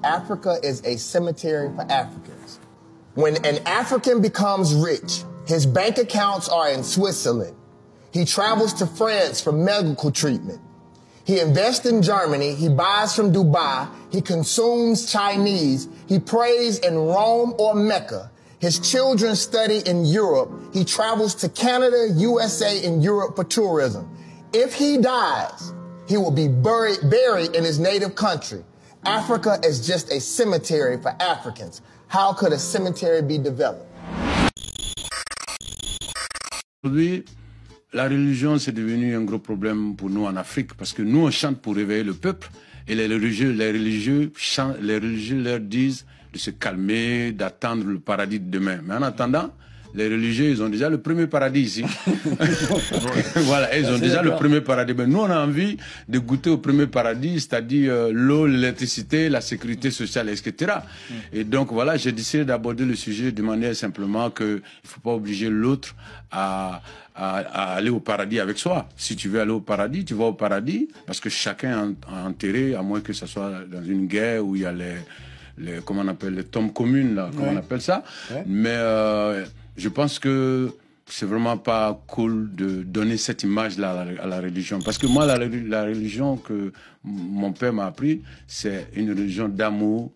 Africa is a cemetery for Africans. When an African becomes rich, his bank accounts are in Switzerland. He travels to France for medical treatment. He invests in Germany. He buys from Dubai. He consumes Chinese. He prays in Rome or Mecca. His children study in Europe. He travels to Canada, USA, and Europe for tourism. If he dies, he will be buried in his native country. Africa is just a cemetery for Africans. How could a cemetery be developed? Aujourd'hui, la religion, c'est devenu un gros problème pour nous en Afrique, parce que nous, on chante pour réveiller le peuple, et les religieux leur disent de se calmer, d'attendre le paradis de demain. Mais en attendant, les religieux, ils ont déjà le premier paradis ici. Voilà, ils ont déjà le premier paradis. Mais nous, on a envie de goûter au premier paradis, c'est-à-dire l'eau, l'électricité, la sécurité sociale, etc. Et donc, voilà, j'ai décidé d'aborder le sujet de manière simplement qu'il ne faut pas obliger l'autre à aller au paradis avec soi. Si tu veux aller au paradis, tu vas au paradis, parce que chacun a enterré, à moins que ce soit dans une guerre où il y a comment on appelle, les tombes communes, là, comment on appelle ça. Mais je pense que c'est vraiment pas cool de donner cette image-là à la religion. Parce que moi, la religion que mon père m'a appris, c'est une religion d'amour.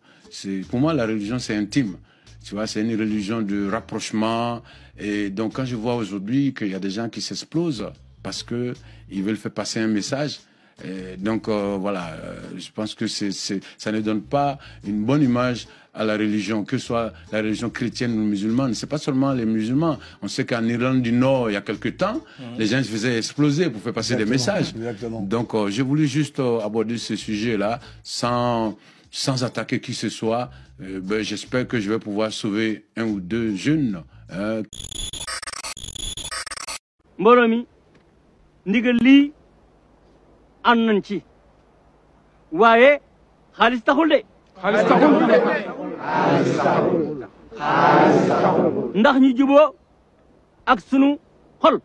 Pour moi, la religion, c'est intime. Tu vois, c'est une religion de rapprochement. Et donc, quand je vois aujourd'hui qu'il y a des gens qui s'explosent parce qu'ils veulent faire passer un message, et donc, voilà, je pense que ça ne donne pas une bonne image à la religion, que ce soit la religion chrétienne ou musulmane. C'est pas seulement les musulmans. On sait qu'en Irlande du Nord, il y a quelque temps, les gens se faisaient exploser pour faire passer des messages. Donc, j'ai voulu juste aborder ce sujet-là sans attaquer qui que ce soit. J'espère que je vais pouvoir sauver un ou deux jeunes. Mboromi, ndigal li an nañ ci waaye xaalis taxul de. xaalis taxul ndax ñu juboo ak sunu xol.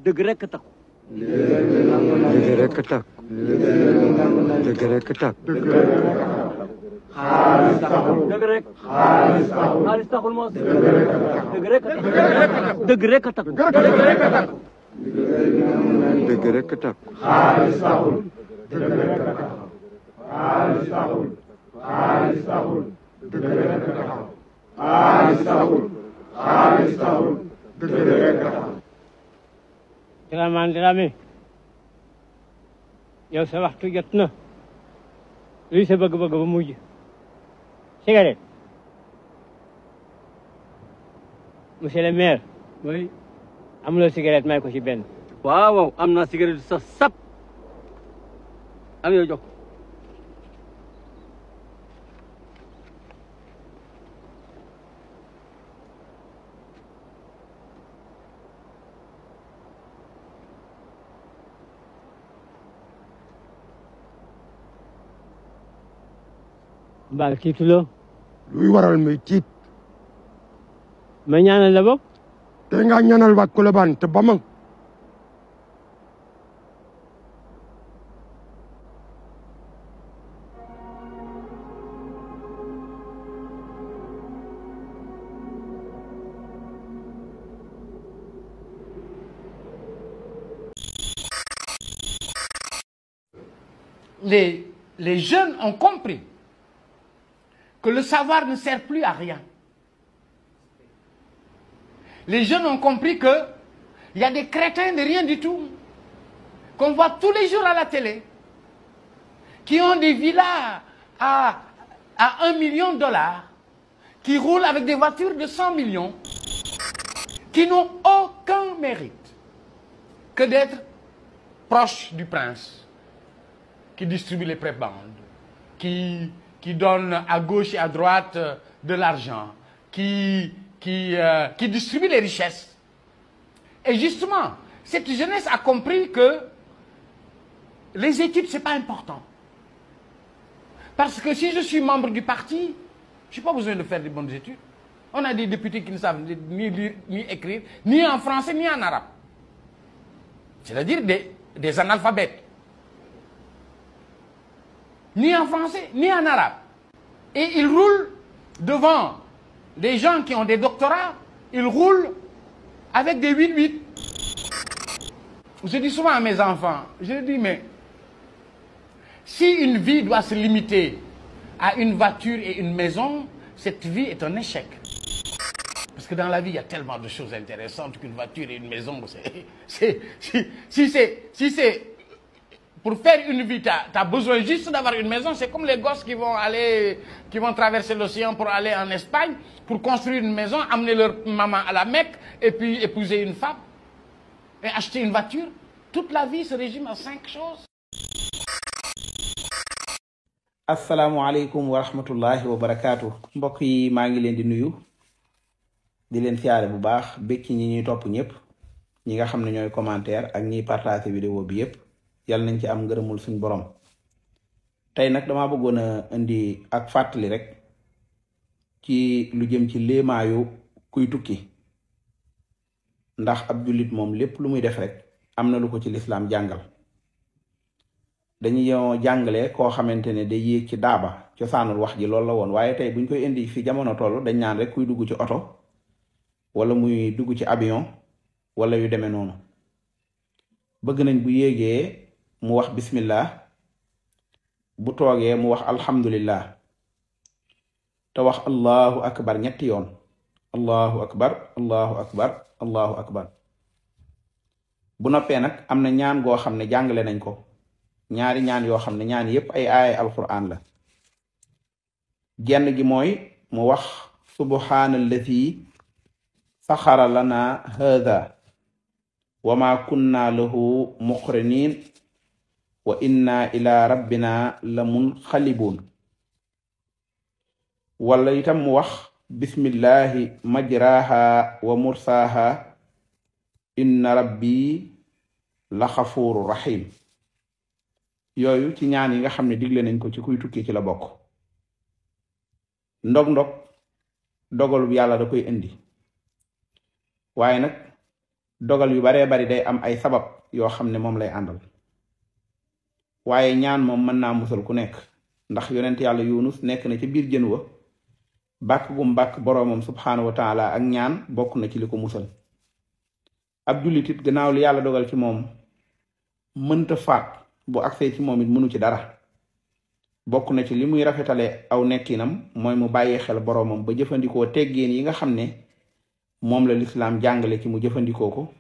dëgg rek tax. dëgg rek tax. dëgg rek tax. xaalis taxul. dëgg rek. xaalis taxul moos. dëgg rek tax. dëgg rek tax. dëgg rek tax. xaalis taxul. dëgg rek tax. xaalis taxul. xaalis taxul. dëgg rek tax. xaalis taxul. xaalis taxul. dëgg rek tax. Dramé yow sa waxtu jot na luy sa bëgg-bëgg ba mujj cigarette monsieur le maire. oui. amuloo cigarette may ko ci benn. waaw am naa cigarette sa sap am yow jox. Mbaa tiituloo. luy waral may tiit. ma ñaanal la bopp. te nga ñaanal waa Colobane te ba mag. Les jeunes ont compris que le savoir ne sert plus à rien. Les jeunes ont compris qu'il y a des crétins de rien du tout, qu'on voit tous les jours à la télé, qui ont des villas à 1 million de dollars, qui roulent avec des voitures de 100 millions, qui n'ont aucun mérite que d'être proches du prince, qui distribue les prébendes, qui donne à gauche et à droite de l'argent, qui distribue les richesses. Et justement, cette jeunesse a compris que les études, ce n'est pas important. Parce que si je suis membre du parti, je n'ai pas besoin de faire des bonnes études. On a des députés qui ne savent ni lire, ni écrire, ni en français, ni en arabe. C'est-à-dire des analphabètes. ni en français, ni en arabe. Et il roule devant des gens qui ont des doctorats, il roule avec des 8-8. Je dis souvent à mes enfants, je dis, mais si une vie doit se limiter à une voiture et une maison, cette vie est un échec. Parce que dans la vie, il y a tellement de choses intéressantes qu'une voiture et une maison. Si c'est pour faire une vie, tu as besoin juste d'avoir une maison. C'est comme les gosses qui vont traverser l'océan pour aller en Espagne, pour construire une maison, amener leur maman à la Mecque, et puis épouser une femme, et acheter une voiture. Toute la vie se résume à 5 choses. Assalamu alaikum wa rahmatullahi wa barakatuh. Mbokk yi maa ngi leen di nuyu di leen siyaare bu baax bekk ñi ñuy topp ñëpp ñi nga xam ne ñooy commentaire ak ñiy partager vidéo bi yëpp yàlla nañ ci am ngërëmul suñ borom. Tey nag dama bëggoon a indi ak fàttali rek ci lu jëm ci léemaayu kuy tukki, ndax ab jullit moom lépp lu muy def rek am na lu ko ci lislaam jàngal. dañuy jàngale koo xamante ne day yéeg ci daaba cosaanul wax ji loolu la woon, waaye tey buñ koy indi fi jamono toll dañ naan rek kuy dugg ci oto wala muy dugg ci avion wala yu demee noonu. bëgg nañ bu yéegee mu wax bismillah, bu toogee mu wax alhamdulillah, te wax allahu akbar ñetti yoon. allahu akbar, allahu akbar, allahu akbar. bu noppee nag am na ñaan goo xam ne jàngale nañ ko, ñaari ñaan yoo xam ne ñaan yépp ay aaya alquran la. genn gi mooy mu wax subhaanallati saxara lana haada wa ma kunna lahu muqrinin wa inna ila rabbina la munqalibun. wala itam mu wax bismillahi majraha wa mursaha inna rabbi la xafuru rahim. yooyu ci ñaan yi nga xam ne digle nañ ko ci kuy tukki ci la bokk. ndog-ndog dogal yàlla da koy indi, waaye nag dogal yu baree bari day am ay sabab yoo xam ne moom lay àndal. waaye ñaan moom mën naa musal ku nekk, ndax yonent yàlla Yunus nekk na ci biir jën wa, bàkk gum bàkk boroomam subhaanahu wa taala ak ñaan bokk na ci li ko musal. ab jullit it gannaaw li yàlla dogal ci moom mënta faat, bu agsee ci moom it mënu ci dara. bokk na ci li muy rafetale aw nekkinam mooy mu bàyyi xel boroomam ba jëfandikoo teggeen yi nga xam ne moom la lislaam jàngale ci mu jëfandikoo ko,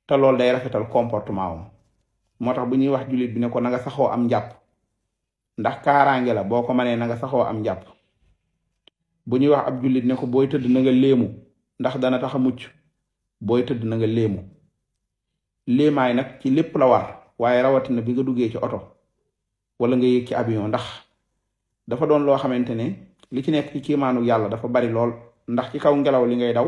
te loolu day rafetal comportement am. moo tax bu ñuy wax jullit bi ne ko na nga saxoo am njàpp, ndax kaaraange la boo ko mënee na nga saxoo am njàpp. bu ñuy wax ab jullit ne ko booy tëdd na nga léemu, ndax dana tax a mucc. booy tëdd na nga léemu. léemaay nag ci lépp la war, waaye rawatina bi nga duggee ci oto wala nga yéeg ci avion, ndax dafa doon loo xamante ne li ci nekk ci kiimaanu yàlla dafa bari lool. ndax ci kaw ngelaw li ngay daw,